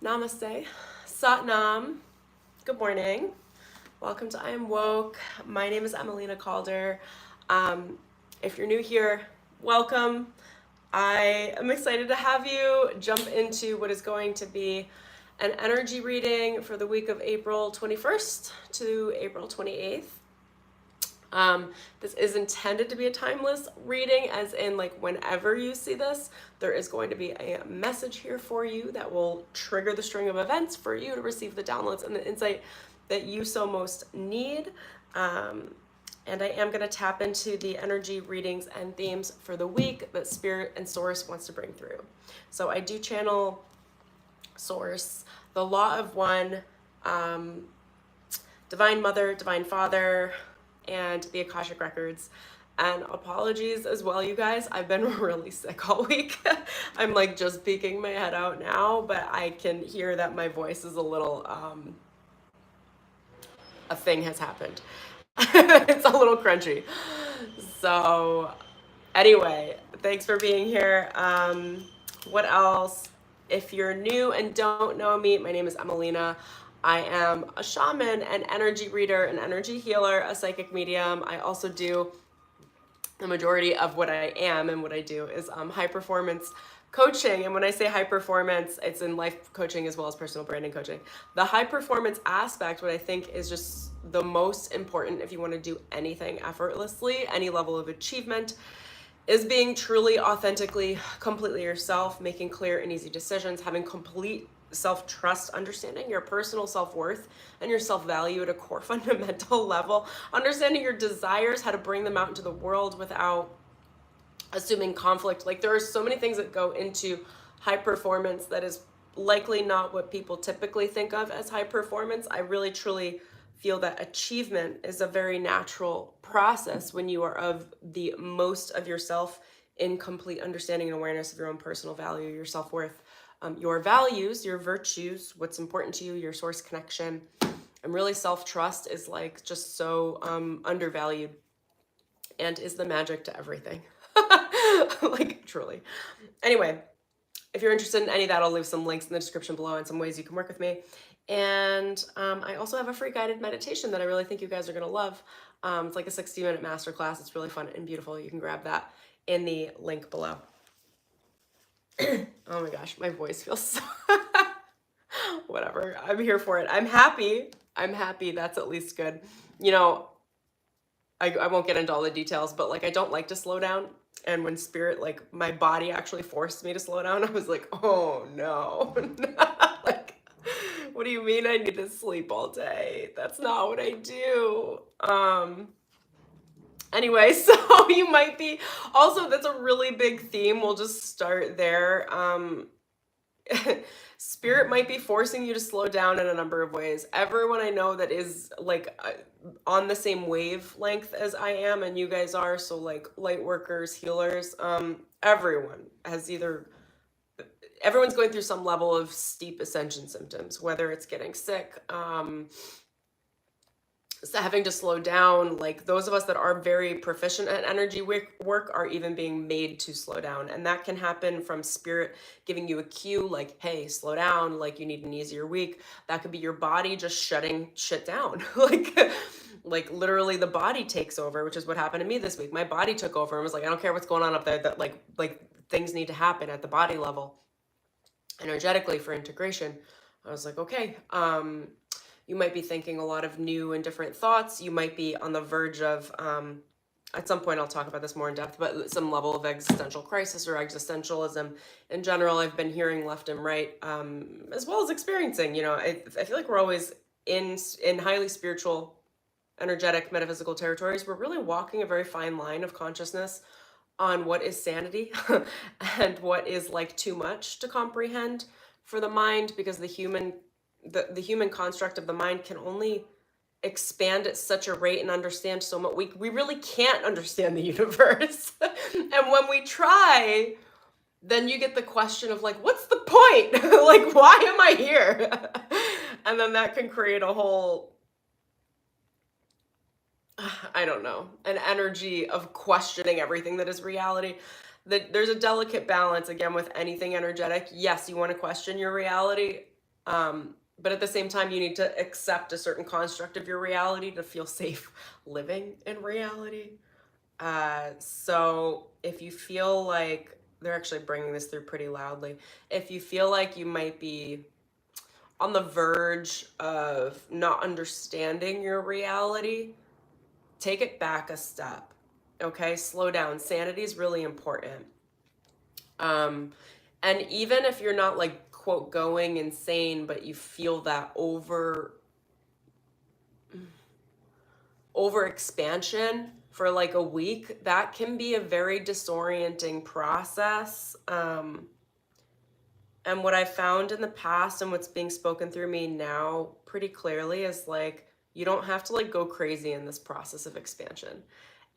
Namaste. Satnam. Good morning. Welcome to I Am Woke. My name is Emelina Calder. If you're new here, welcome. I am excited to have you jump into what is going to be an energy reading for the week of April 21st to April 28th. This is intended to be a timeless reading, as in, like, whenever you see this, there is going to be a message here for you that will trigger the string of events for you to receive the downloads and the insight that you so most need. And I am going to tap into the energy readings and themes for the week that Spirit and Source wants to bring through. So I do channel Source, the Law of One, Divine Mother, Divine Father, and the Akashic Records. And apologies as well, you guys. I've been really sick all week. I'm like just peeking my head out now, but I can hear that my voice is a little, a thing has happened. It's a little crunchy. So anyway, thanks for being here. What else? If you're new and don't know me, my name is Emelina. I am a shaman, an energy reader, an energy healer, a psychic medium. I also do the majority of what I am and what I do is high performance coaching. And when I say high performance, it's in life coaching as well as personal branding coaching. The high performance aspect, what I think is just the most important if you want to do anything effortlessly, any level of achievement, is being truly, authentically, completely yourself, making clear and easy decisions, having complete self-trust, understanding your personal self-worth and your self-value at a core fundamental level, understanding your desires, how to bring them out into the world without assuming conflict. Like, there are so many things that go into high performance that is likely not what people typically think of as high performance. I really truly feel that achievement is a very natural process when you are of the most of yourself in complete understanding and awareness of your own personal value, your self-worth, your values, your virtues, what's important to you, your source connection. And really, self-trust is like just so undervalued and is the magic to everything. Like, truly. Anyway, if you're interested in any of that, I'll leave some links in the description below and some ways you can work with me. And I also have a free guided meditation that I really think you guys are going to love. It's like a 60-minute masterclass. It's really fun and beautiful. You can grab that in the link below. Oh my gosh, my voice feels so whatever. I'm here for it. I'm happy. That's at least good. You know, I won't get into all the details, but like, I don't like to slow down. And when Spirit, like, my body actually forced me to slow down, I was like, oh no. Like, what do you mean I need to sleep all day? That's not what I do. Anyway, so you might be, also, that's a really big theme. We'll just start there. Spirit might be forcing you to slow down in a number of ways. Everyone I know that is like on the same wavelength as I am and you guys are, so like light workers, healers, everyone has everyone's going through some level of steep ascension symptoms, whether it's getting sick, having to slow down. Like, those of us that are very proficient at energy work are even being made to slow down. And that can happen from Spirit giving you a cue, like, hey, slow down, like, you need an easier week. That could be your body just shutting shit down. like literally the body takes over, which is what happened to me this week. My body took over and was like, I don't care what's going on up there, that like things need to happen at the body level energetically for integration. I was like, okay. You might be thinking a lot of new and different thoughts. You might be on the verge of, at some point I'll talk about this more in depth, but some level of existential crisis or existentialism in general. I've been hearing left and right, as well as experiencing, you know, I feel like we're always in highly spiritual, energetic, metaphysical territories. We're really walking a very fine line of consciousness on what is sanity and what is like too much to comprehend for the mind, because the human construct of the mind can only expand at such a rate and understand so much. We really can't understand the universe. And when we try, then you get the question of like, what's the point? Like, why am I here? And then that can create a whole, I don't know, an energy of questioning everything that is reality. That there's a delicate balance, again, with anything energetic. Yes, you want to question your reality. But at the same time, you need to accept a certain construct of your reality to feel safe living in reality. So if you feel like they're actually bringing this through pretty loudly, if you feel like you might be on the verge of not understanding your reality, take it back a step. Okay, slow down. Sanity is really important. And even if you're not like quote going insane, but you feel that over expansion for like a week, that can be a very disorienting process. And what I found in the past and what's being spoken through me now pretty clearly is like, you don't have to like go crazy in this process of expansion.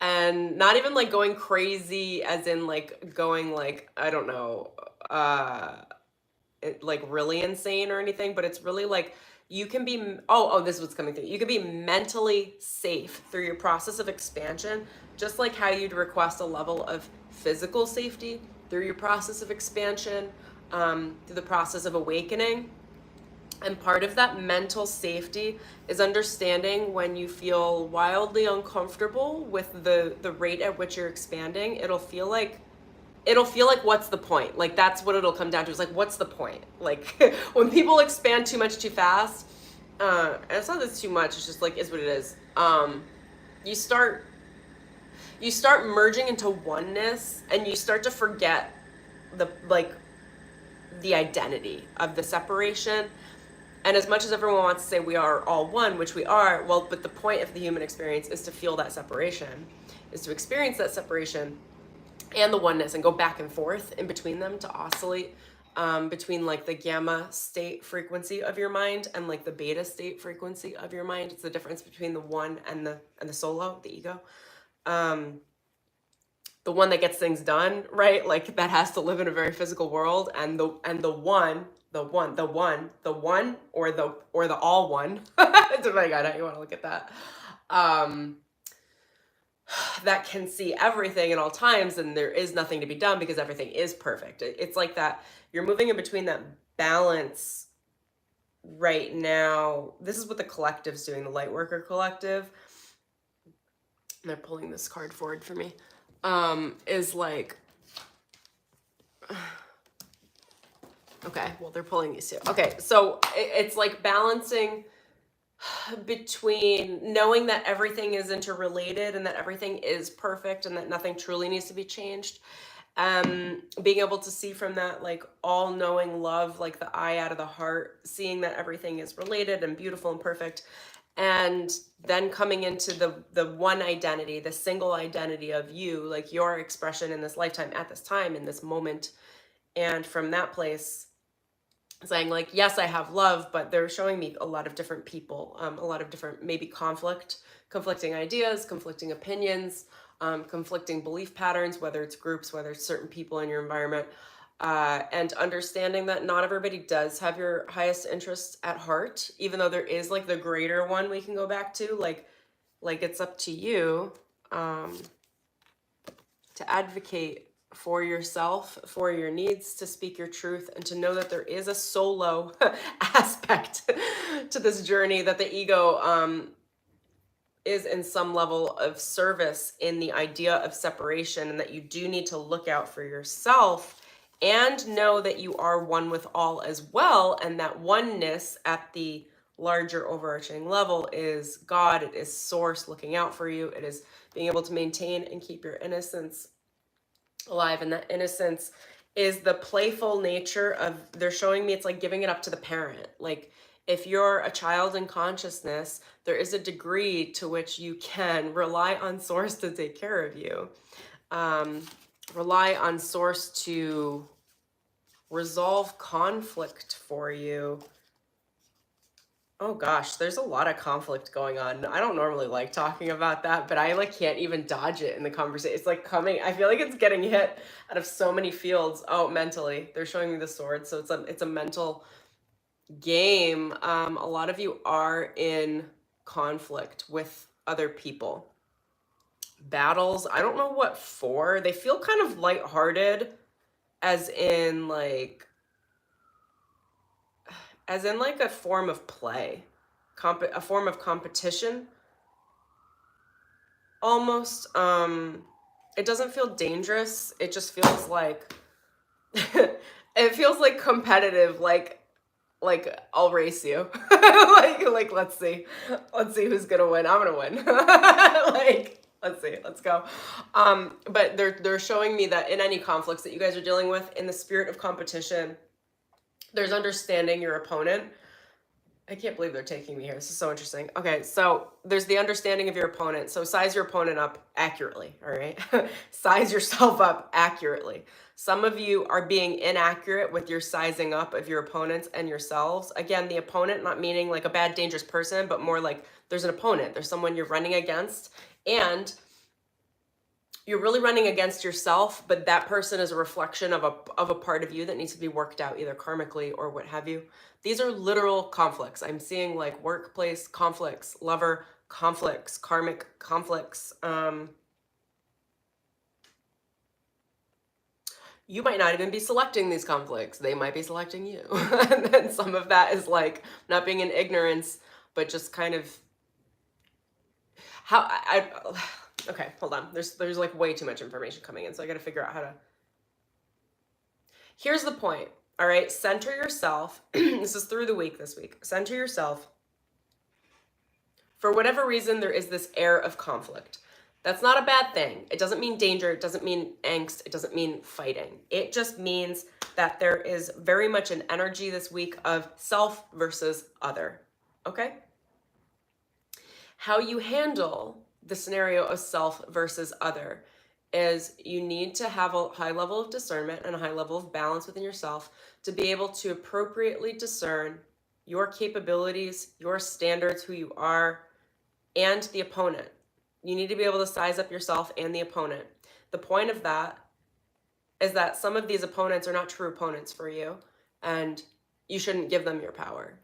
And not even like going crazy as in like going like, I don't know, like really insane or anything, but it's really like you can be, this is what's coming through. You can be mentally safe through your process of expansion, just like how you'd request a level of physical safety through your process of expansion, through the process of awakening. And part of that mental safety is understanding when you feel wildly uncomfortable with the rate at which you're expanding. It'll feel like what's the point? Like that's what it'll come down to. It's like, what's the point? Like when people expand too much too fast, and it's not that it's too much, it's just like is what it is. You start merging into oneness, and you start to forget the identity of the separation. And as much as everyone wants to say we are all one, which we are, well, but the point of the human experience is to feel that separation, is to experience that separation and the oneness, and go back and forth in between them, to oscillate between like the gamma state frequency of your mind and like the beta state frequency of your mind. It's the difference between the one and the solo, the ego. The one that gets things done, right? Like that has to live in a very physical world, and the one, or the all one, depending on how you want to look at that. That can see everything at all times, and there is nothing to be done because everything is perfect. It's like that you're moving in between that balance right now. This is what the collective's doing, the Lightworker Collective. They're pulling this card forward for me. Is like, okay, well, they're pulling these too. Okay, so it's like balancing between knowing that everything is interrelated and that everything is perfect and that nothing truly needs to be changed. Being able to see from that like all-knowing love, like the eye out of the heart, seeing that everything is related and beautiful and perfect, and then coming into the one identity, the single identity of you, like your expression in this lifetime, at this time, in this moment. And from that place, saying like, yes, I have love, but they're showing me a lot of different people, a lot of different, maybe conflicting ideas, conflicting opinions, conflicting belief patterns, whether it's groups, whether it's certain people in your environment, and understanding that not everybody does have your highest interests at heart, even though there is like the greater one we can go back to, like it's up to you to advocate for yourself, for your needs, to speak your truth, and to know that there is a solo aspect to this journey, that the ego is in some level of service in the idea of separation, and that you do need to look out for yourself and know that you are one with all as well, and that oneness at the larger overarching level is God, it is source looking out for you, it is being able to maintain and keep your innocence alive. And that innocence is the playful nature of, they're showing me it's like giving it up to the parent. Like if you're a child in consciousness, there is a degree to which you can rely on source to take care of you, rely on source to resolve conflict for you. Oh gosh, there's a lot of conflict going on. I don't normally like talking about that, but I like can't even dodge it in the conversation. It's like coming, I feel like it's getting hit out of so many fields. Oh, mentally. They're showing me the sword, so it's a mental game. A lot of you are in conflict with other people. Battles, I don't know what for. They feel kind of lighthearted, as in like as in like a form of play, a form of competition almost. It doesn't feel dangerous. It just feels like it feels like competitive, like I'll race you. like let's see who's gonna win. I'm gonna win. Like let's see, let's go. But they're showing me that in any conflicts that you guys are dealing with, in the spirit of competition, there's understanding your opponent. I can't believe they're taking me here. This is so interesting. Okay, so there's the understanding of your opponent. So size your opponent up accurately, all right? Size yourself up accurately. Some of you are being inaccurate with your sizing up of your opponents and yourselves. Again, the opponent not meaning like a bad, dangerous person, but more like there's an opponent. There's someone you're running against, and you're really running against yourself, but that person is a reflection of a part of you that needs to be worked out, either karmically or what have you. These are literal conflicts. I'm seeing like workplace conflicts, lover conflicts, karmic conflicts. You might not even be selecting these conflicts. They might be selecting you. And then some of that is like not being in ignorance, but just kind of how okay, hold on. There's like way too much information coming in, so I got to figure out how to. Here's the point. All right, center yourself. This is through the week this week. Center yourself. For whatever reason, there is this air of conflict. That's not a bad thing. It doesn't mean danger. It doesn't mean angst. It doesn't mean fighting. It just means that there is very much an energy this week of self versus other. Okay? How you handle the scenario of self versus other is you need to have a high level of discernment and a high level of balance within yourself to be able to appropriately discern your capabilities, your standards, who you are, and the opponent. You need to be able to size up yourself and the opponent. The point of that is that some of these opponents are not true opponents for you, and you shouldn't give them your power.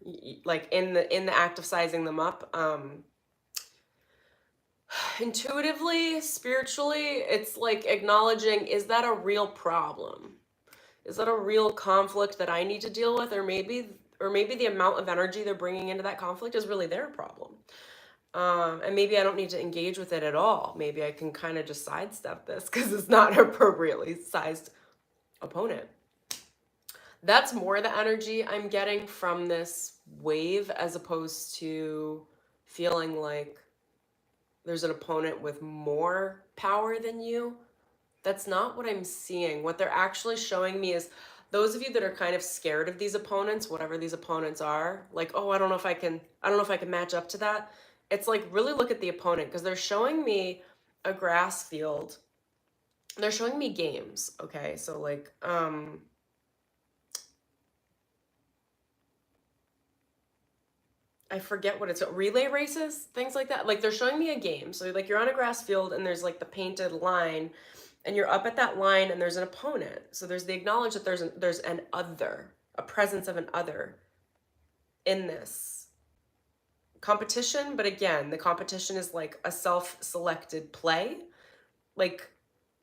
Like in the act of sizing them up, intuitively, spiritually, it's like acknowledging, is that a real problem? Is that a real conflict that I need to deal with? Or maybe the amount of energy they're bringing into that conflict is really their problem. And maybe I don't need to engage with it at all. Maybe I can kind of just sidestep this because it's not an appropriately sized opponent. That's more the energy I'm getting from this wave, as opposed to feeling like there's an opponent with more power than you. That's not what I'm seeing. What they're actually showing me is those of you that are kind of scared of these opponents, whatever these opponents are, like, oh, I don't know if I can match up to that. It's like, really look at the opponent, because they're showing me a grass field. They're showing me games. Okay. So like, I forget what it's, relay races, things like that. Like they're showing me a game. So like you're on a grass field and there's like the painted line, and you're up at that line and there's an opponent. So there's the acknowledge that there's an other, a presence of an other in this competition. But again, the competition is like a self-selected play, like,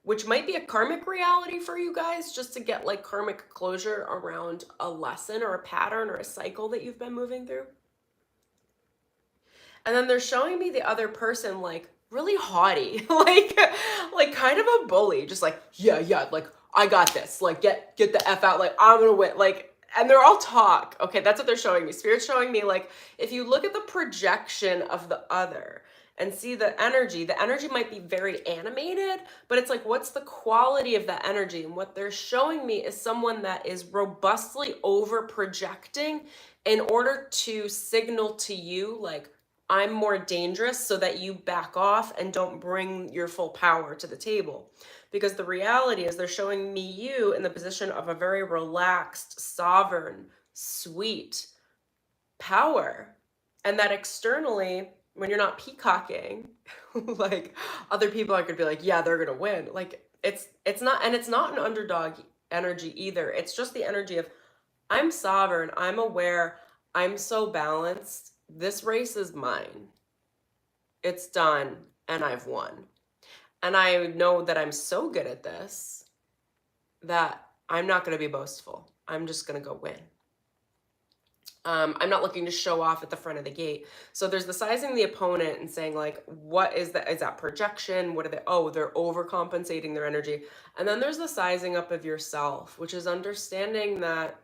which might be a karmic reality for you guys, just to get like karmic closure around a lesson or a pattern or a cycle that you've been moving through. And then they're showing me the other person like really haughty, like kind of a bully, just like, yeah, like I got this, like get the F out, like I'm gonna win, like, and they're all talk. Okay, that's what they're showing me. Spirit's showing me, like, if you look at the projection of the other and see the energy might be very animated, but it's like, what's the quality of that energy? And what they're showing me is someone that is robustly over projecting in order to signal to you, like, I'm more dangerous, so that you back off and don't bring your full power to the table. Because the reality is they're showing me you in the position of a very relaxed, sovereign, sweet power. And that externally, when you're not peacocking, like other people are going to be like, yeah, they're going to win. Like it's not, and it's not an underdog energy either. It's just the energy of, I'm sovereign, I'm aware, I'm so balanced. This race is mine. It's done, and I've won. And I know that I'm so good at this that I'm not going to be boastful. I'm just going to go win. I'm not looking to show off at the front of the gate. So there's the sizing the opponent and saying like, what is that? Is that projection? What are they? Oh, they're overcompensating their energy. And then there's the sizing up of yourself, which is understanding that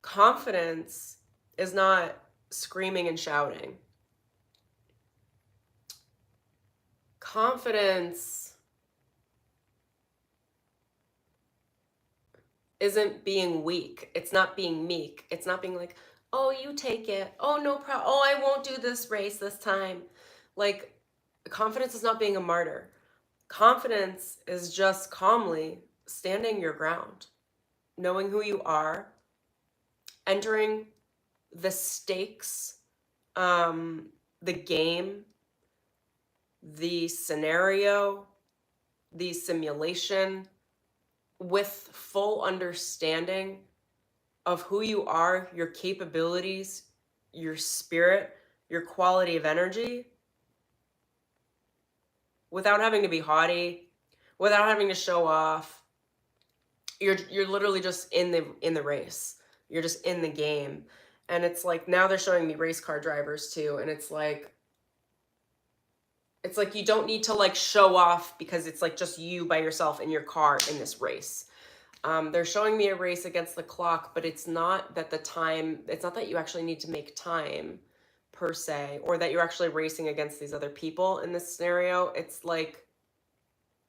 confidence is not screaming and shouting. Confidence isn't being weak. It's not being meek. It's not being like, oh, you take it. Oh, no problem. Oh, I won't do this race this time. Like, confidence is not being a martyr. Confidence is just calmly standing your ground, knowing who you are, entering the stakes, the game, the scenario, the simulation with full understanding of who you are, your capabilities, your spirit, your quality of energy, without having to be haughty, without having to show off. You're literally just in the race. You're just in the game. And it's like, now they're showing me race car drivers too, and it's like you don't need to like show off because it's like just you by yourself in your car in this race. They're showing me a race against the clock, but it's not that it's not that you actually need to make time per se, or that you're actually racing against these other people in this scenario. It's like,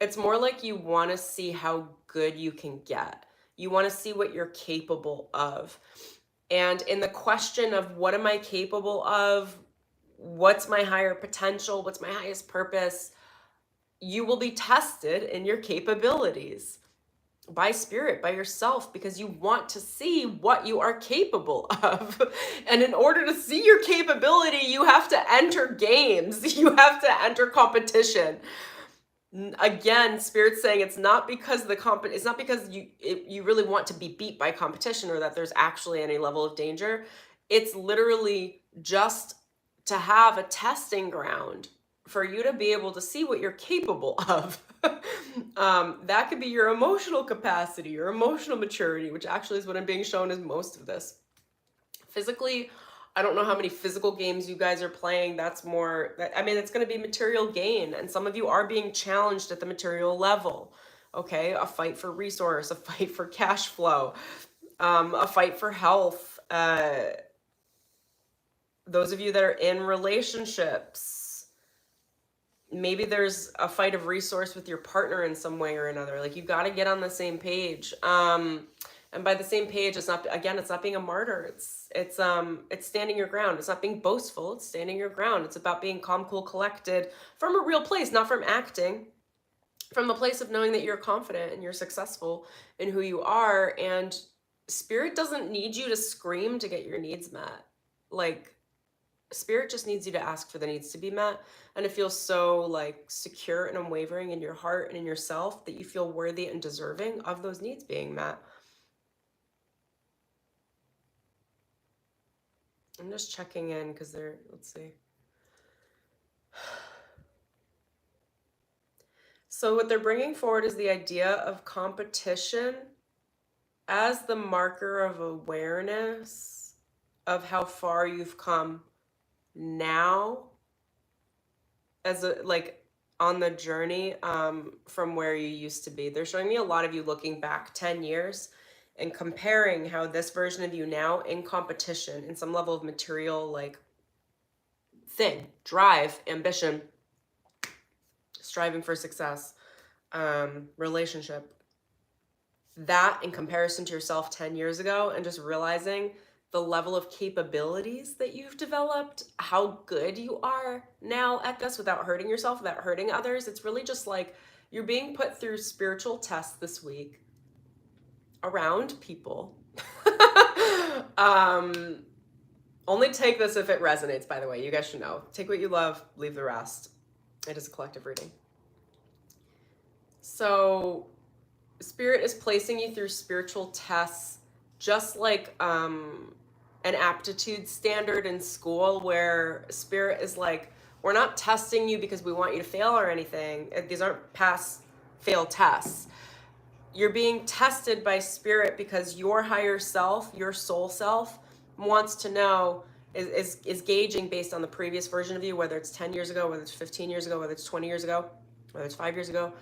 it's more like you want to see how good you can get. You want to see what you're capable of. And in the question of what am I capable of? What's my higher potential? What's my highest purpose? You will be tested in your capabilities by spirit, by yourself, because you want to see what you are capable of. And in order to see your capability, you have to enter games. You have to enter competition. Again, Spirit's saying it's not because it's not because you really want to be beat by competition or that there's actually any level of danger. It's literally just to have a testing ground for you to be able to see what you're capable of. That could be your emotional capacity, your emotional maturity, which actually is what I'm being shown as most of this. Physically, I don't know how many physical games you guys are playing. That's more, I mean, it's going to be material gain. And some of you are being challenged at the material level. Okay, a fight for resource, a fight for cash flow, a fight for health. Those of you that are in relationships, maybe there's a fight of resource with your partner in some way or another. Like, you got to get on the same page. And by the same page, it's not being a martyr. It's standing your ground. It's not being boastful. It's standing your ground. It's about being calm, cool, collected from a real place, not from acting, from the place of knowing that you're confident and you're successful in who you are. And Spirit doesn't need you to scream to get your needs met. Like, Spirit just needs you to ask for the needs to be met, and it feels so like secure and unwavering in your heart and in yourself that you feel worthy and deserving of those needs being met. I'm just checking in because let's see. So what they're bringing forward is the idea of competition as the marker of awareness of how far you've come now as on the journey from where you used to be. They're showing me a lot of you looking back 10 years and comparing how this version of you now in competition in some level of material thing, drive, ambition, striving for success, relationship, that in comparison to yourself 10 years ago, and just realizing the level of capabilities that you've developed, how good you are now at this without hurting yourself, without hurting others. It's really just like you're being put through spiritual tests this week around people. Only take this if it resonates, by the way. You guys should know. Take what you love, leave the rest. It is a collective reading. So Spirit is placing you through spiritual tests, just like an aptitude standard in school, where Spirit is like, we're not testing you because we want you to fail or anything. These aren't pass-fail tests. You're being tested by Spirit because your higher self, your soul self, wants to know, is gauging based on the previous version of you, whether it's 10 years ago, whether it's 15 years ago, whether it's 20 years ago, whether it's 5 years ago.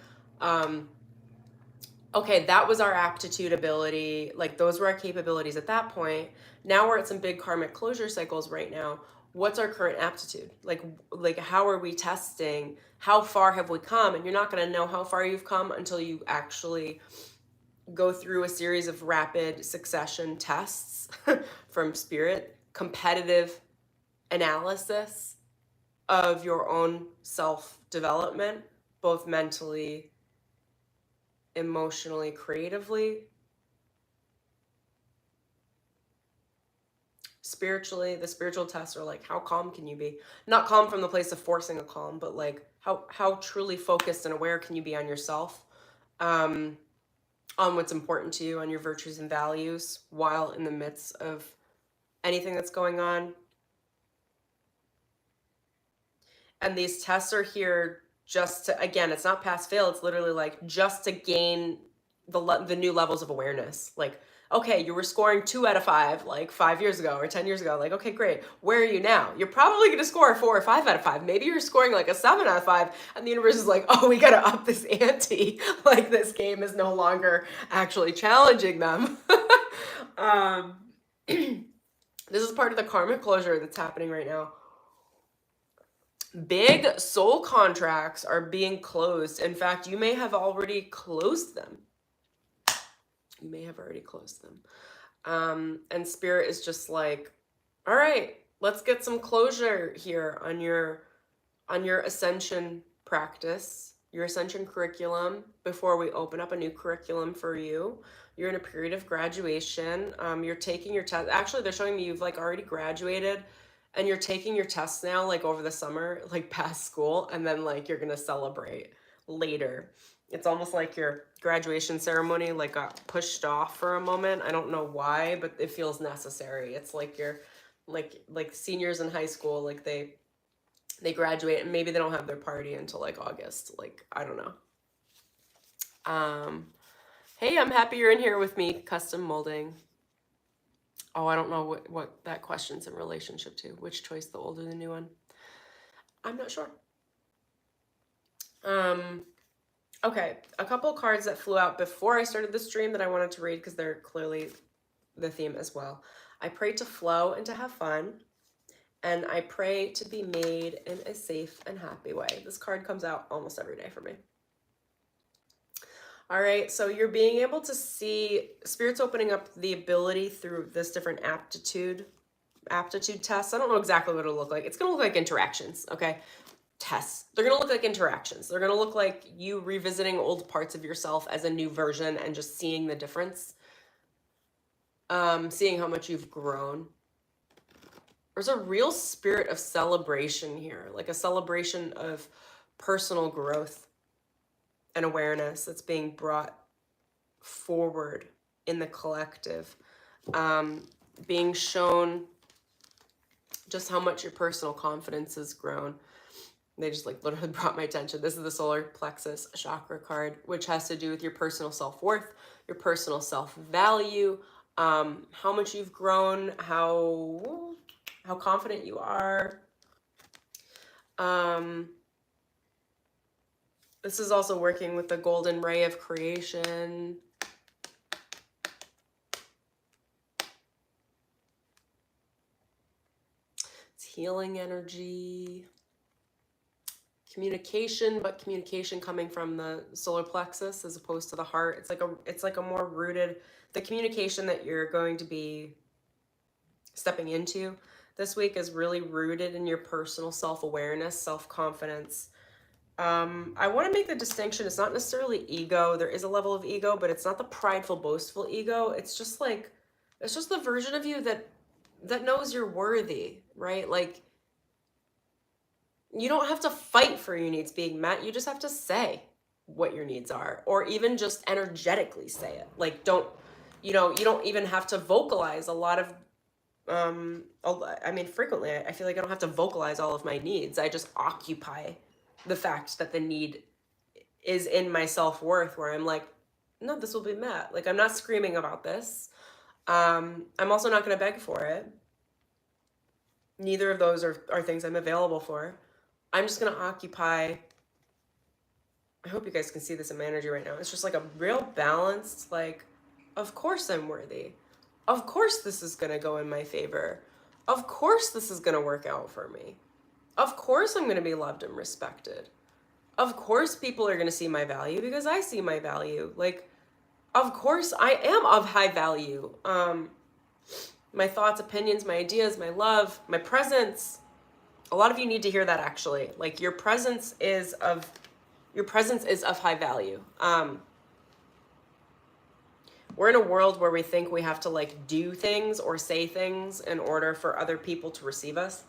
Okay, that was our aptitude ability. Like those were our capabilities at that point. Now we're at some big karmic closure cycles right now. What's our current aptitude? Like how are we testing? How far have we come? And you're not going to know how far you've come until you actually go through a series of rapid succession tests from spirit, competitive analysis of your own self-development, both mentally, emotionally, creatively, spiritually. The spiritual tests are like, how calm can you be? Not calm from the place of forcing a calm, but like how truly focused and aware can you be on yourself, on what's important to you, on your virtues and values, while in the midst of anything that's going on. And these tests are here just to, again, it's not pass fail. It's literally like just to gain the new levels of awareness. Like, okay, you were scoring 2 out of 5 like 5 years ago or 10 years ago. Like, okay, great. Where are you now? You're probably going to score 4 or 5 out of 5. Maybe you're scoring like a 7 out of 5, and the universe is like, oh, we got to up this ante. Like, this game is no longer actually challenging them. This is part of the karmic closure that's happening right now. Big soul contracts are being closed. In fact, you may have already closed them. You may have already closed them. And spirit is just like, all right, let's get some closure here on your ascension practice, your ascension curriculum, before we open up a new curriculum for you. You're in a period of graduation. You're taking your test. Actually, they're showing me you've like already graduated, and you're taking your tests now, like over the summer, like past school, and then like you're gonna celebrate later. It's almost like your graduation ceremony like got pushed off for a moment. I don't know why, but it feels necessary. It's like you're like seniors in high school, like they graduate and maybe they don't have their party until like August. Like, I don't know. Hey, I'm happy you're in here with me, custom molding. Oh, I don't know what that question's in relationship to. Which choice, the old or the new one? I'm not sure. Okay, a couple cards that flew out before I started the stream that I wanted to read because they're clearly the theme as well. I pray to flow and to have fun, and I pray to be made in a safe and happy way. This card comes out almost every day for me. All right, so you're being able to see, Spirit's opening up the ability through this different aptitude tests. I don't know exactly what it'll look like. It's going to look like interactions, okay? Tests. They're going to look like interactions. They're going to look like you revisiting old parts of yourself as a new version and just seeing the difference. Seeing how much you've grown. There's a real spirit of celebration here, like a celebration of personal growth and awareness that's being brought forward in the collective. Being shown just how much your personal confidence has grown. They just like literally brought my attention. This is the solar plexus chakra card, which has to do with your personal self-worth, your personal self-value, how much you've grown, how confident you are. This is also working with the golden ray of creation. It's healing energy. Communication, but communication coming from the solar plexus as opposed to the heart. It's like a more rooted, the communication that you're going to be stepping into this week is really rooted in your personal self-awareness, self-confidence. I want to make the distinction. It's not necessarily ego. There is a level of ego, but it's not the prideful, boastful ego. It's just the version of you that knows you're worthy, right? Like, you don't have to fight for your needs being met. You just have to say what your needs are, or even just energetically say it. Like, you don't even have to vocalize a lot of, frequently, I feel like I don't have to vocalize all of my needs. I just occupy the fact that the need is in my self-worth, where I'm like, no, this will be met. Like, I'm not screaming about this. I'm also not going to beg for it. Neither of those are things I'm available for. I'm just going to occupy. I hope you guys can see this in my energy right now. It's just like a real balanced, like, of course I'm worthy. Of course this is going to go in my favor. Of course this is going to work out for me. Of course I'm going to be loved and respected. Of course people are going to see my value because I see my value. Like, of course I am of high value. My thoughts, opinions, my ideas, my love, my presence. A lot of you need to hear that, actually. Like, your presence is of high value. We're in a world where we think we have to like do things or say things in order for other people to receive us.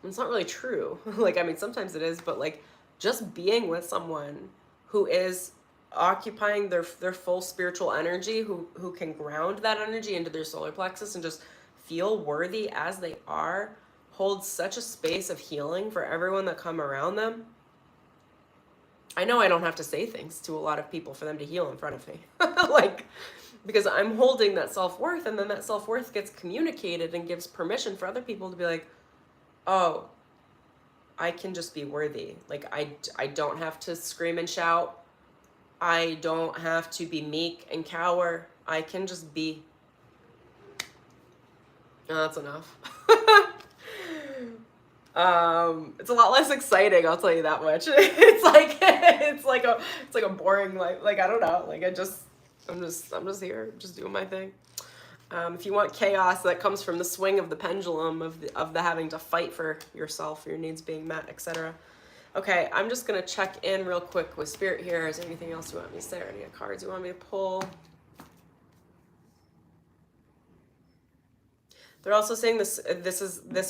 And it's not really true. Like, I mean, sometimes it is, but like just being with someone who is occupying their full spiritual energy, who can ground that energy into their solar plexus and just feel worthy as they are, holds such a space of healing for everyone that come around them. I know I don't have to say things to a lot of people for them to heal in front of me. Like, because I'm holding that self-worth, and then that self-worth gets communicated and gives permission for other people to be like, oh, I can just be worthy. Like, I don't have to scream and shout. I don't have to be meek and cower. I can just be. Oh, that's enough. It's a lot less exciting, I'll tell you that much. It's like a boring life. Like, I don't know. Like, I'm just here, just doing my thing. If you want chaos that comes from the swing of the pendulum of the having to fight for yourself, your needs being met, etc. Okay, I'm just gonna check in real quick with Spirit here. Is there anything else you want me to say, or any cards you want me to pull? They're also saying this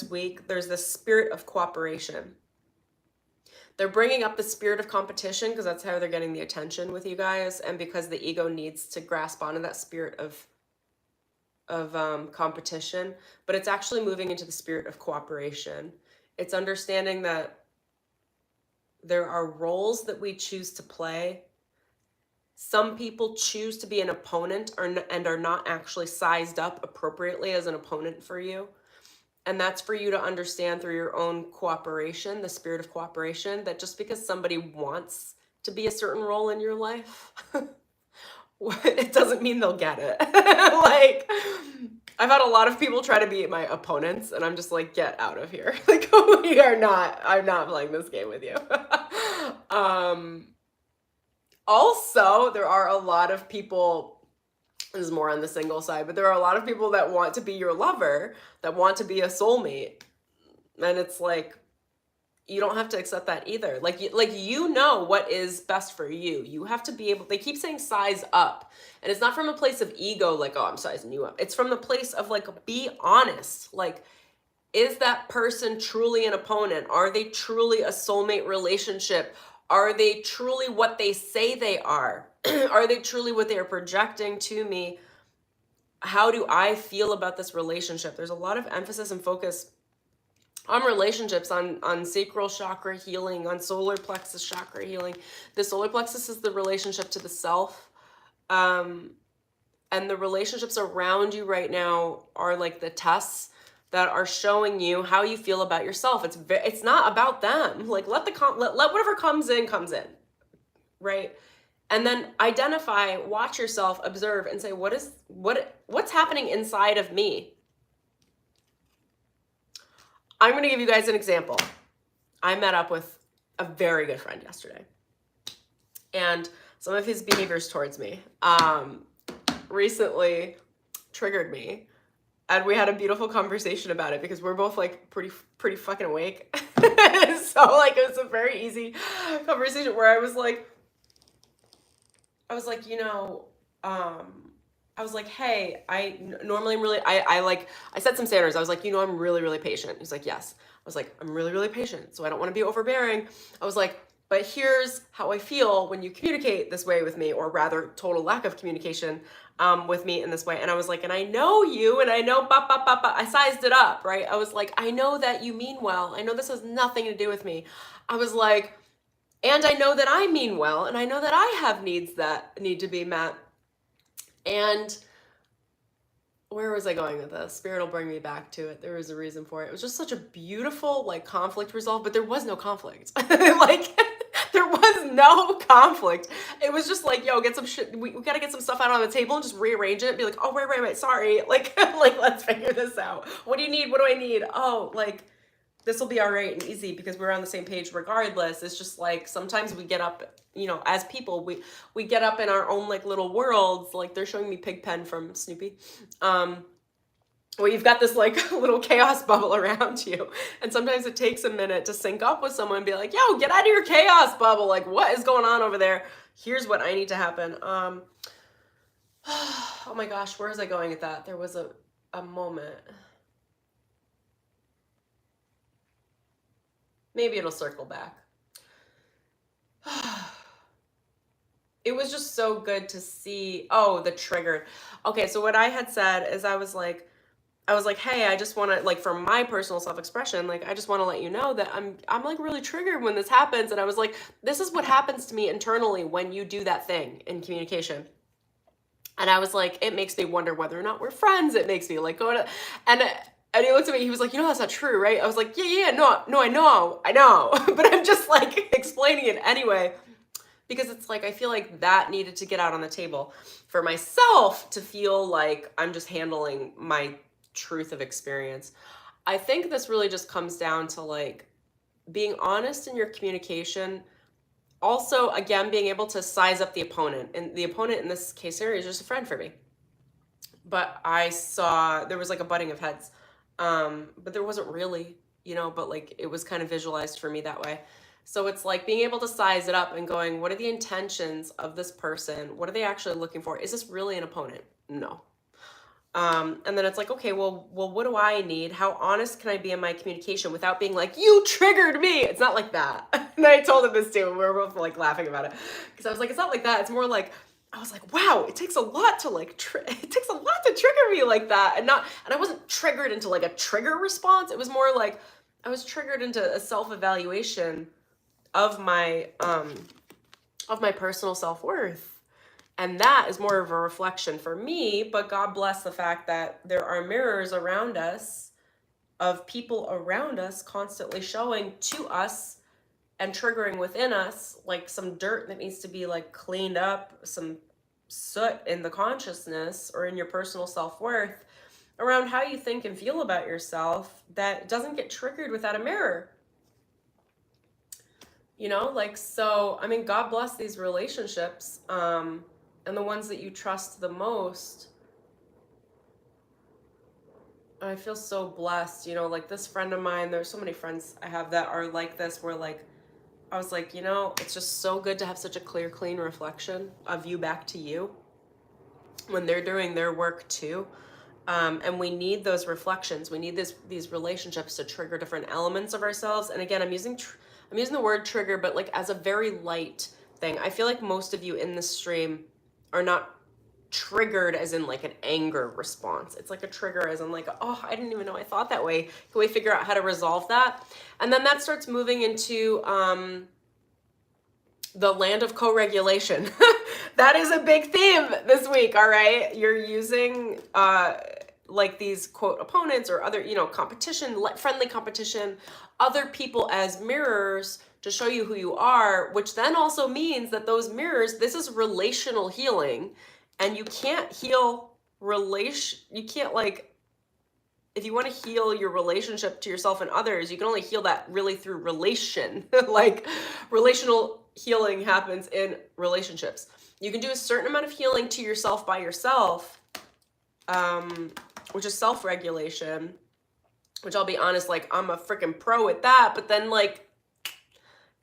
week, there's this spirit of cooperation. They're bringing up the spirit of competition because that's how they're getting the attention with you guys, and because the ego needs to grasp onto that spirit of competition, but it's actually moving into the spirit of cooperation. It's understanding that there are roles that we choose to play. Some people choose to be an opponent and are not actually sized up appropriately as an opponent for you. And that's for you to understand through your own cooperation, the spirit of cooperation, that just because somebody wants to be a certain role in your life, it doesn't mean they'll get it. Like, I've had a lot of people try to be my opponents, and I'm just like, get out of here. Like, I'm not playing this game with you. Also, there are a lot of people, this is more on the single side, but there are a lot of people that want to be your lover, that want to be a soulmate. And it's like, you don't have to accept that either. Like you know what is best for you. You have to be able, they keep saying size up. And it's not from a place of ego, like, oh, I'm sizing you up. It's from the place of like, be honest. Like, is that person truly an opponent? Are they truly a soulmate relationship? Are they truly what they say they are? Are they truly what they are projecting to me? How do I feel about this relationship? There's a lot of emphasis and focus on relationships, on sacral chakra healing, on solar plexus chakra healing. The solar plexus is the relationship to the self. And the relationships around you right now are like the tests that are showing you how you feel about yourself. It's not about them. Like, let whatever comes in, right? And then identify, watch yourself, observe, and say, what's happening inside of me? I'm going to give you guys an example. I met up with a very good friend yesterday, and some of his behaviors towards me recently triggered me. And we had a beautiful conversation about it because we're both like pretty fucking awake. So like, it was a very easy conversation where I was like, you know, I was like, hey, I normally am really, I set some standards. I was like, you know, I'm really, really patient. He's like, yes. I was like, I'm really, really patient. So I don't want to be overbearing. I was like, but here's how I feel when you communicate this way with me, or rather total lack of communication with me in this way. And I was like, and I know you, and I know, I sized it up, right? I was like, I know that you mean well. I know this has nothing to do with me. I was like, and I know that I mean well, and I know that I have needs that need to be met. And where was I going with this? Spirit will bring me back to it. There was a reason for it. It was just such a beautiful like conflict resolve, but there was no conflict. Like there was no conflict. It was just like, yo, get some shit. We gotta get some stuff out on the table and just rearrange it and be like, oh, right, sorry. Like, like, let's figure this out. What do you need? What do I need? Oh, like, this will be all right and easy because we're on the same page regardless. It's just like sometimes we get up, you know, as people, we get up in our own like little worlds. Like they're showing me Pigpen from Snoopy. Where you've got this like little chaos bubble around you. And sometimes it takes a minute to sync up with someone and be like, yo, get out of your chaos bubble. Like what is going on over there? Here's what I need to happen. Oh my gosh, where was I going with that? There was a moment. Maybe it'll circle back. It was just so good to see. Oh, the triggered. Okay, so what I had said is I was like, hey, I just want to like for my personal self-expression, like I just want to let you know that I'm like really triggered when this happens. And I was like, this is what happens to me internally when you do that thing in communication. And I was like, it makes me wonder whether or not we're friends. It makes me like go to, and he looked at me, he was like, you know, that's not true, right? I was like, yeah, no, I know. But I'm just like explaining it anyway, because it's like, I feel like that needed to get out on the table for myself to feel like I'm just handling my truth of experience. I think this really just comes down to like being honest in your communication. Also, again, being able to size up the opponent. And the opponent in this case scenario is just a friend for me. But I saw there was like a butting of heads. But there wasn't really, you know, but like it was kind of visualized for me that way. So it's like being able to size it up and going, what are the intentions of this person? What are they actually looking for? Is this really an opponent? No. And then it's like, okay, well, what do I need? How honest can I be in my communication without being like, you triggered me? It's not like that. And I told him this too. And we were both like laughing about it. Because I was like, it's not like that. It's more like, I was like, wow, it takes a lot to like, it takes a lot to trigger me like that. And I wasn't triggered into like a trigger response. It was more like, I was triggered into a self-evaluation of my personal self-worth. And that is more of a reflection for me, but God bless the fact that there are mirrors around us of people around us constantly showing to us and triggering within us like some dirt that needs to be like cleaned up, some soot in the consciousness or in your personal self-worth around how you think and feel about yourself that doesn't get triggered without a mirror. You know, like, so, I mean, God bless these relationships, and the ones that you trust the most. I feel so blessed, you know, like this friend of mine, there's so many friends I have that are like this, where like, I was like, you know, it's just so good to have such a clear, clean reflection of you back to you when they're doing their work too. And we need those reflections. We need these relationships to trigger different elements of ourselves. And again, I'm using the word trigger, but like as a very light thing. I feel like most of you in this stream are not triggered as in like an anger response. It's like a trigger as in like, oh, I didn't even know I thought that way. Can we figure out how to resolve that? And then that starts moving into the land of co-regulation. That is a big theme this week, all right? You're using like these quote opponents or other, you know, competition, friendly competition, other people as mirrors to show you who you are, which then also means that those mirrors, this is relational healing, and you can't heal you can't like, if you want to heal your relationship to yourself and others, you can only heal that really through relation. Like relational healing happens in relationships. You can do a certain amount of healing to yourself by yourself, which is self-regulation, which I'll be honest, like I'm a freaking pro at that. But then like,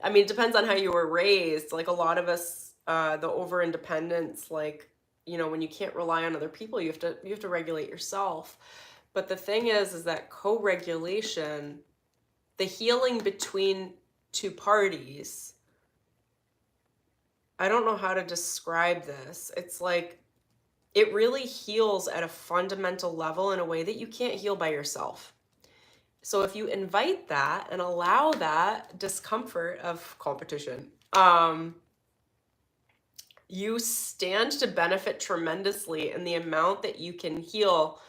I mean, it depends on how you were raised. Like a lot of us, the over-independence, like, you know, when you can't rely on other people, you have to regulate yourself. But the thing is that co-regulation, the healing between two parties, I don't know how to describe this. It's like, it really heals at a fundamental level in a way that you can't heal by yourself. So if you invite that and allow that discomfort of competition, you stand to benefit tremendously in the amount that you can heal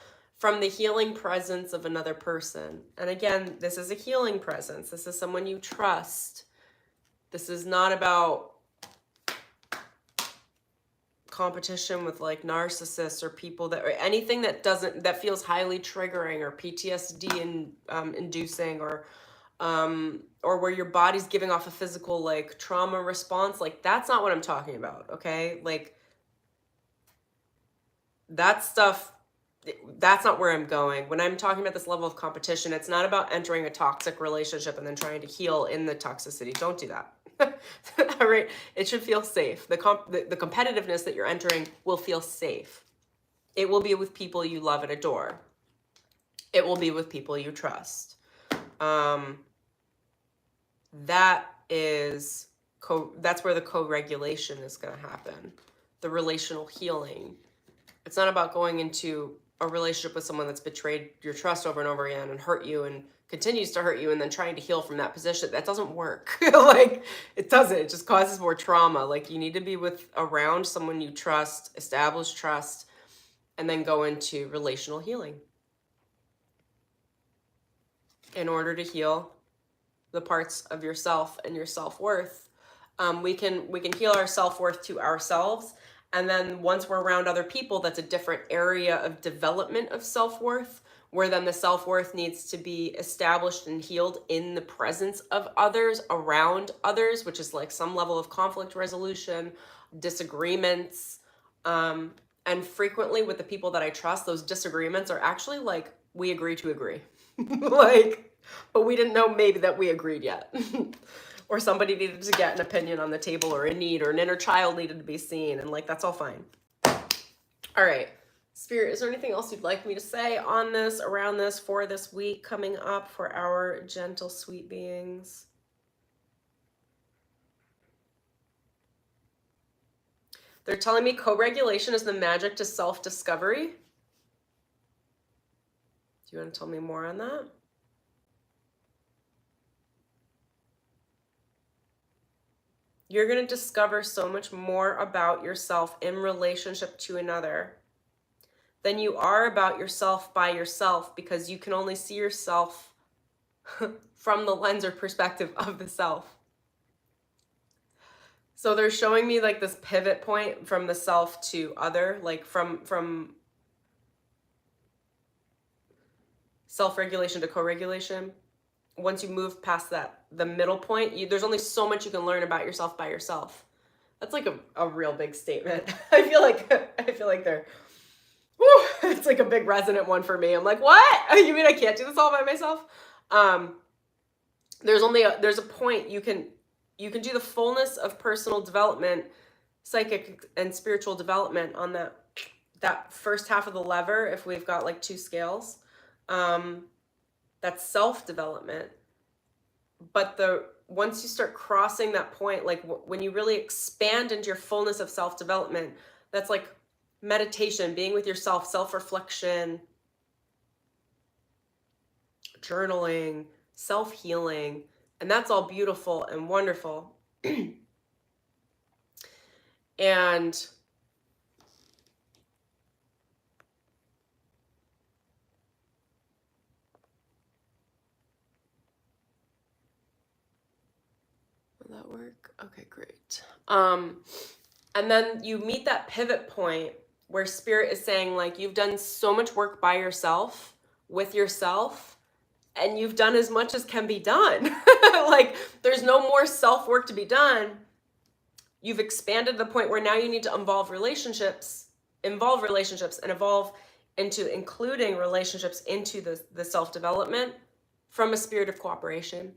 from the healing presence of another person. And again, this is a healing presence. This is someone you trust. This is not about competition with like narcissists or people that, or anything that feels highly triggering or PTSD inducing, or where your body's giving off a physical like trauma response. Like, that's not what I'm talking about. Okay. Like, that stuff, that's not where I'm going. When I'm talking about this level of competition, it's not about entering a toxic relationship and then trying to heal in the toxicity. Don't do that. All right. It should feel safe. The competitiveness that you're entering will feel safe. It will be with people you love and adore. It will be with people you trust. That's where the co-regulation is going to happen. The relational healing. It's not about going into a relationship with someone that's betrayed your trust over and over again and hurt you and continues to hurt you, and then trying to heal from that position. That doesn't work. Like, it doesn't. It just causes more trauma. Like, you need to be around someone you trust, establish trust, and then go into relational healing in order to heal the parts of yourself and your self-worth. We can heal our self-worth to ourselves. And then once we're around other people, that's a different area of development of self-worth, where then the self-worth needs to be established and healed in the presence of others, around others, which is like some level of conflict resolution, disagreements. And frequently with the people that I trust, those disagreements are actually like, we agree to agree. Like, but we didn't know maybe that we agreed yet. Or somebody needed to get an opinion on the table, or a need, or an inner child needed to be seen. And like, that's all fine. All right. Spirit, is there anything else you'd like me to say on this, around this, for this week coming up for our gentle, sweet beings? They're telling me co-regulation is the magic to self-discovery. Do you want to tell me more on that? You're going to discover so much more about yourself in relationship to another than you are about yourself by yourself, because you can only see yourself from the lens or perspective of the self. So they're showing me like this pivot point from the self to other, like from self-regulation to co-regulation. Once you move past that, the middle point, there's only so much you can learn about yourself by yourself. That's like a real big statement. I feel like they're, whew, it's like a big resonant one for me. I'm like, what? You mean I can't do this all by myself? There's a point you can do the fullness of personal development, psychic and spiritual development on that first half of the lever. If we've got like 2 scales, that's self-development. But once you start crossing that point, like when you really expand into your fullness of self-development, that's like meditation, being with yourself, self-reflection, journaling, self-healing, and that's all beautiful and wonderful. And will that work? Okay, great. And then you meet that pivot point where spirit is saying, like, you've done so much work by yourself, with yourself, and you've done as much as can be done. Like, there's no more self-work to be done. You've expanded to the point where now you need to involve relationships and evolve into including relationships into the self-development from a spirit of cooperation.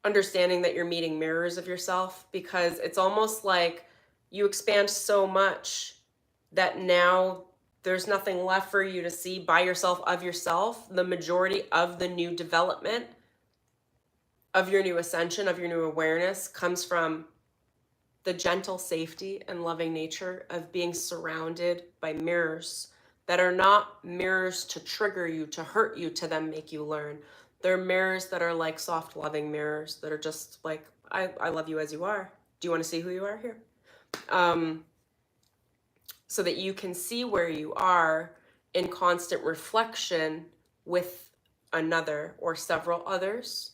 Understanding that you're meeting mirrors of yourself, because it's almost like you expand so much that now there's nothing left for you to see by yourself of yourself. The majority of the new development, of your new ascension, of your new awareness comes from the gentle safety and loving nature of being surrounded by mirrors that are not mirrors to trigger you, to hurt you, to then make you learn. They're mirrors that are like soft, loving mirrors that are just like, I love you as you are. Do you want to see who you are here? so that you can see where you are in constant reflection with another or several others,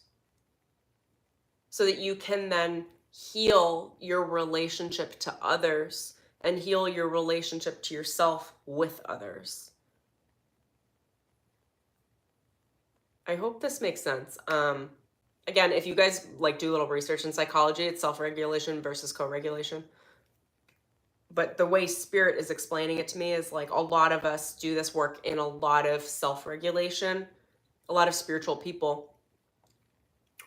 so that you can then heal your relationship to others and heal your relationship to yourself with others. I hope this makes sense. Again, if you guys like do a little research in psychology, it's self-regulation versus co-regulation. But the way spirit is explaining it to me is like a lot of us do this work in a lot of self-regulation. A lot of spiritual people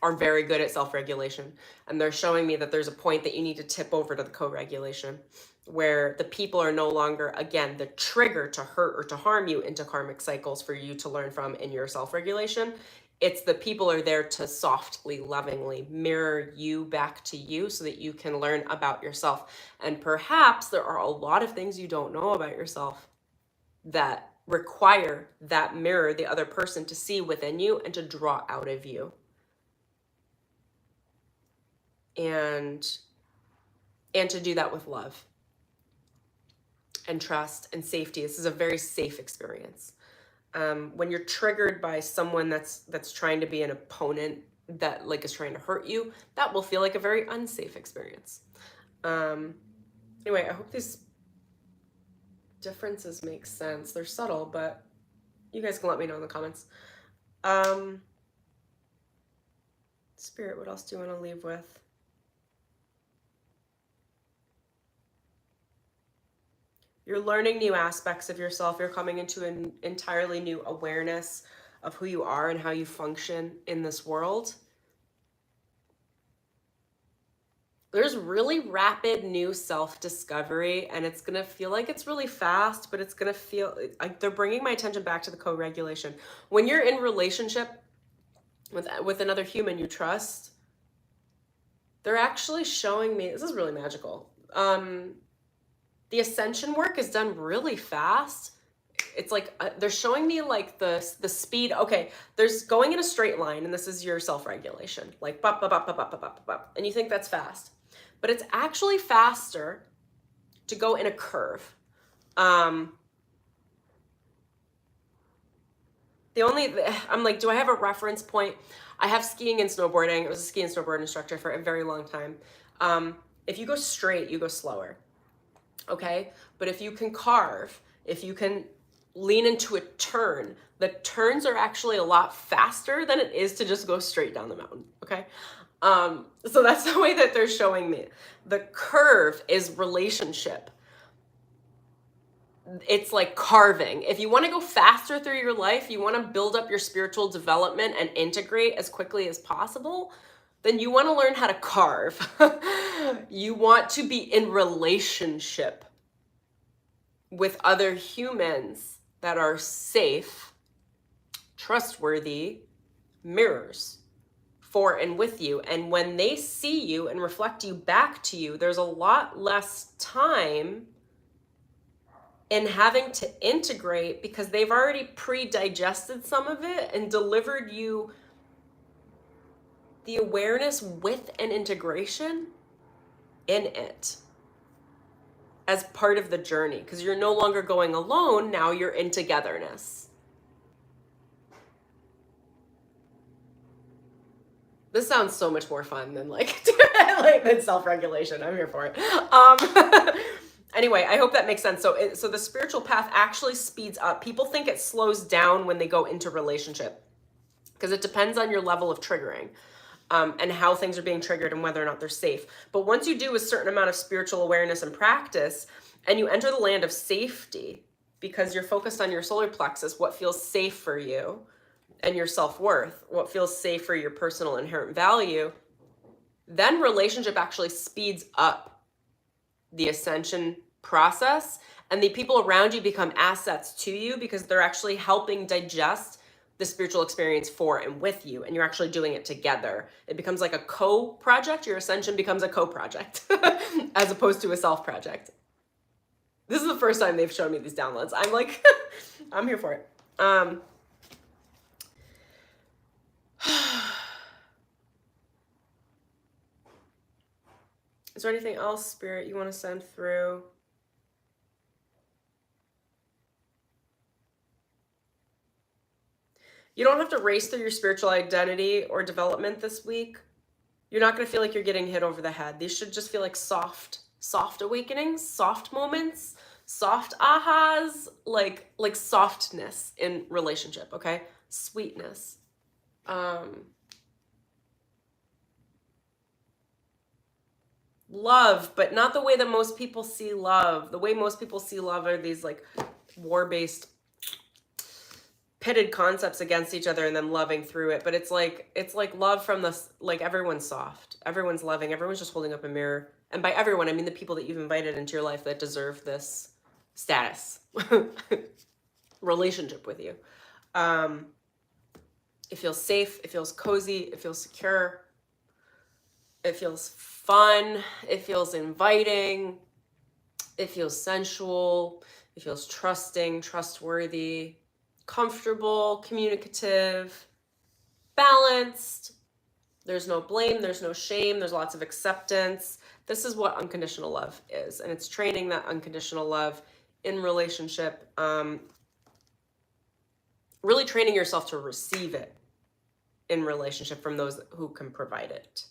are very good at self-regulation. And they're showing me that there's a point that you need to tip over to the co-regulation, where the people are no longer, again, the trigger to hurt or to harm you into karmic cycles for you to learn from in your self-regulation. It's the people are there to softly, lovingly mirror you back to you so that you can learn about yourself. And perhaps there are a lot of things you don't know about yourself that require that mirror, the other person, to see within you and to draw out of you. And to do that with love and trust and safety. This is a very safe experience. When you're triggered by someone that's trying to be an opponent that like is trying to hurt you, that will feel like a very unsafe experience. Anyway, I hope these differences make sense. They're subtle, but you guys can let me know in the comments. Spirit, what else do you want to leave with? You're learning new aspects of yourself. You're coming into an entirely new awareness of who you are and how you function in this world. There's really rapid new self-discovery, and it's going to feel like it's really fast, but it's going to feel like they're bringing my attention back to the co-regulation. When you're in relationship with another human you trust, they're actually showing me, this is really magical. The ascension work is done really fast. It's like they're showing me like the speed. Okay, there's going in a straight line, and this is your self-regulation, like bop, bop, bop, bop, bop, bop, bop, bop, and you think that's fast, but it's actually faster to go in a curve. I'm like, do I have a reference point? I have skiing and snowboarding. I was a ski and snowboard instructor for a very long time. If you go straight, you go slower. Okay, but if you can carve, if you can lean into a turn, the turns are actually a lot faster than it is to just go straight down the mountain. Okay, so that's the way that they're showing me. The curve is relationship. It's like carving. If you want to go faster through your life, you want to build up your spiritual development and integrate as quickly as possible, then you want to learn how to carve. You want to be in relationship with other humans that are safe, trustworthy mirrors for and with you. And when they see you and reflect you back to you, there's a lot less time in having to integrate because they've already pre-digested some of it and delivered you the awareness with an integration in it as part of the journey, because you're no longer going alone. Now you're in togetherness. This sounds so much more fun than like than self-regulation. I'm here for it. Anyway, I hope that makes sense. So the spiritual path actually speeds up. People think it slows down when they go into relationship because it depends on your level of triggering. And how things are being triggered and whether or not they're safe. But once you do a certain amount of spiritual awareness and practice, and you enter the land of safety, because you're focused on your solar plexus, what feels safe for you, and your self-worth, what feels safe for your personal inherent value, then relationship actually speeds up the ascension process, and the people around you become assets to you because they're actually helping digest the spiritual experience for and with you, and you're actually doing it together. It becomes like a co-project. Your ascension becomes a co-project as opposed to a self-project. This is the first time they've shown me these downloads. I'm like, I'm here for it. Is there anything else, Spirit, you want to send through? You don't have to race through your spiritual identity or development this week. You're not going to feel like you're getting hit over the head. These should just feel like soft awakenings, soft moments, soft ahas, like softness in relationship, okay? Sweetness. Love, but not the way that most people see love. The way most people see love are these like war-based pitted concepts against each other and then loving through it. But it's like love from the, like, everyone's soft, everyone's loving, everyone's just holding up a mirror. And by everyone, I mean the people that you've invited into your life that deserve this status relationship with you. It feels safe, it feels cozy, it feels secure, it feels fun, it feels inviting, it feels sensual, it feels trusting, trustworthy, comfortable, communicative, balanced. There's no blame, there's no shame, there's lots of acceptance. This is what unconditional love is, and it's training that unconditional love in relationship, really training yourself to receive it in relationship from those who can provide it.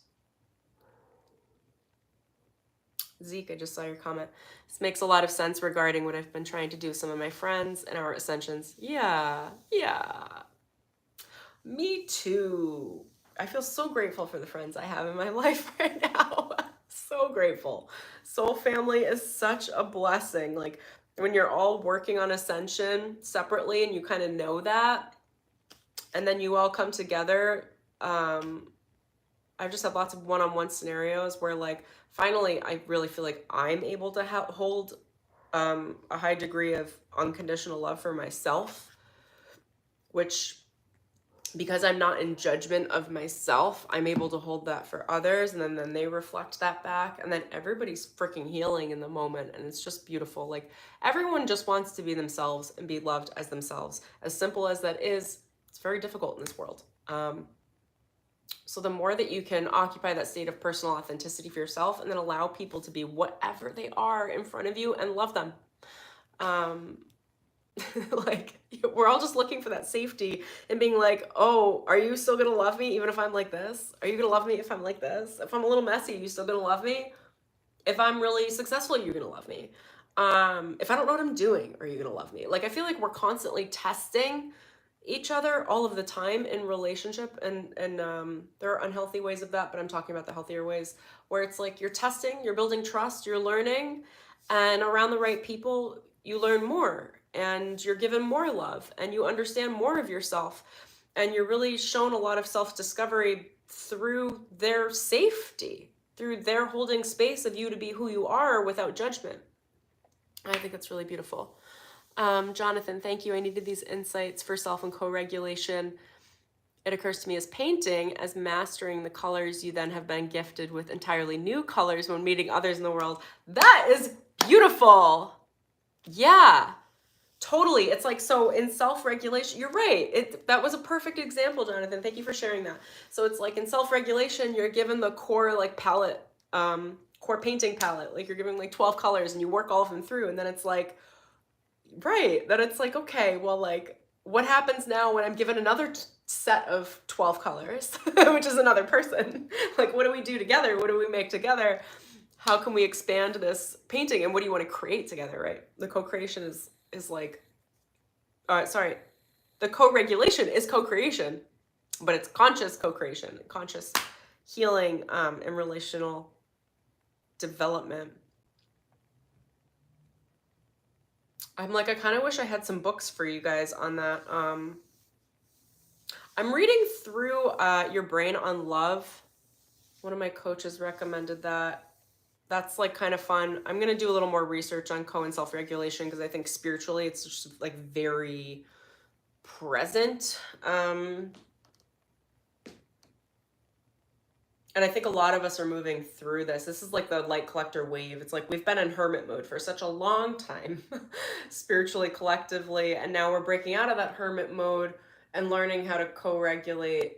Zeke, I just saw your comment. This makes a lot of sense regarding what I've been trying to do with some of my friends and our ascensions. Yeah. Me too. I feel so grateful for the friends I have in my life right now. So grateful. Soul family is such a blessing. Like, when you're all working on ascension separately and you kind of know that, and then you all come together. I've just had lots of one-on-one scenarios where, like, finally I really feel like I'm able to hold a high degree of unconditional love for myself, which, because I'm not in judgment of myself, I'm able to hold that for others, and then they reflect that back, and then everybody's freaking healing in the moment, and it's just beautiful. Like, everyone just wants to be themselves and be loved as themselves. As simple as that is, it's very difficult in this world. So the more that you can occupy that state of personal authenticity for yourself, and then allow people to be whatever they are in front of you and love them. Like, we're all just looking for that safety and being like, oh, are you still gonna love me even if I'm like this? Are you gonna love me if I'm like this? If I'm a little messy, are you still gonna love me? If I'm really successful, you're gonna love me. If I don't know what I'm doing, are you gonna love me? Like, I feel like we're constantly testing each other all of the time in relationship, and there are unhealthy ways of that, but I'm talking about the healthier ways, where it's like you're testing, you're building trust, you're learning, and around the right people, you learn more, and you're given more love, and you understand more of yourself, and you're really shown a lot of self-discovery through their safety, through their holding space of you to be who you are without judgment. I think it's really beautiful. Jonathan, thank you. I needed these insights for self and co-regulation. It occurs to me as painting, as mastering the colors, you then have been gifted with entirely new colors when meeting others in the world. That is beautiful. Yeah, totally. It's like, so in self-regulation, you're right. That was a perfect example, Jonathan. Thank you for sharing that. So it's like in self-regulation, you're given the core like palette, core painting palette, like you're giving like 12 colors and you work all of them through. And then it's like, right, that it's like, okay, well, like, what happens now when I'm given another set of 12 colors, which is another person? Like, what do we do together? What do we make together? How can we expand this painting? And what do you want to create together, right? The co-creation is like, the co-regulation is co-creation, but it's conscious co-creation, conscious healing, and relational development. I'm like, I kind of wish I had some books for you guys on that. I'm reading through Your Brain on Love. One of my coaches recommended that. That's like kind of fun. I'm going to do a little more research on co and self-regulation, because I think spiritually it's just like very present. And I think a lot of us are moving through this. This is like the light collector wave. It's like we've been in hermit mode for such a long time, spiritually, collectively, and now we're breaking out of that hermit mode and learning how to co-regulate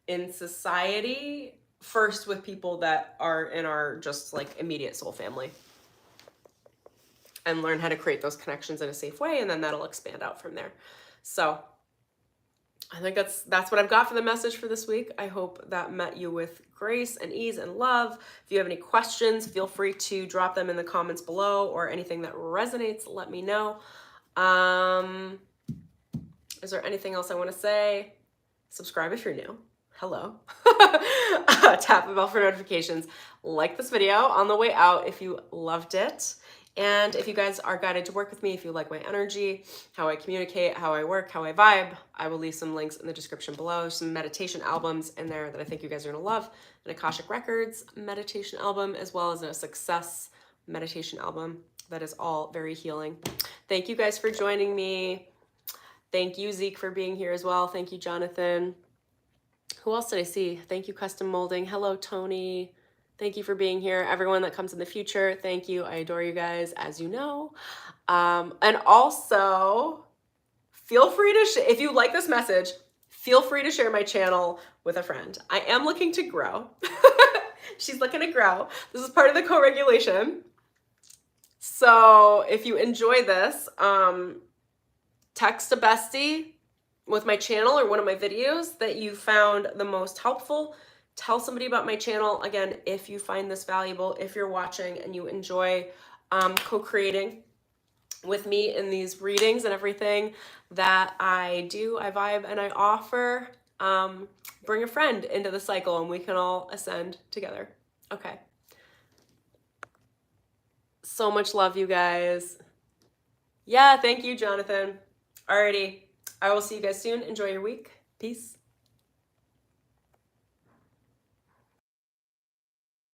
in society, first with people that are in our just like immediate soul family, and learn how to create those connections in a safe way, and then that'll expand out from there. So I think that's what I've got for the message for this week. I hope that met you with grace and ease and love. If you have any questions, feel free to drop them in the comments below, or anything that resonates, let me know. Is there anything else I want to say? Subscribe if you're new. Hello. Tap the bell for notifications. Like this video on the way out if you loved it. And if you guys are guided to work with me, if you like my energy, how I communicate, how I work, how I vibe, I will leave some links in the description below. Some meditation albums in there that I think you guys are going to love. An Akashic Records meditation album, as well as a Success meditation album that is all very healing. Thank you guys for joining me. Thank you, Zeke, for being here as well. Thank you, Jonathan. Who else did I see? Thank you, Custom Molding. Hello, Tony. Thank you for being here. Everyone that comes in the future, thank you. I adore you guys, as you know. And also, feel free to, if you like this message, feel free to share my channel with a friend. I am looking to grow. She's looking to grow. This is part of the co-regulation. So if you enjoy this, text a bestie with my channel or one of my videos that you found the most helpful. Tell somebody about my channel. Again, if you find this valuable, if you're watching and you enjoy co-creating with me in these readings and everything that I do, I vibe and I offer, bring a friend into the cycle and we can all ascend together. Okay. So much love, you guys. Yeah, thank you, Jonathan. Alrighty. I will see you guys soon. Enjoy your week. Peace.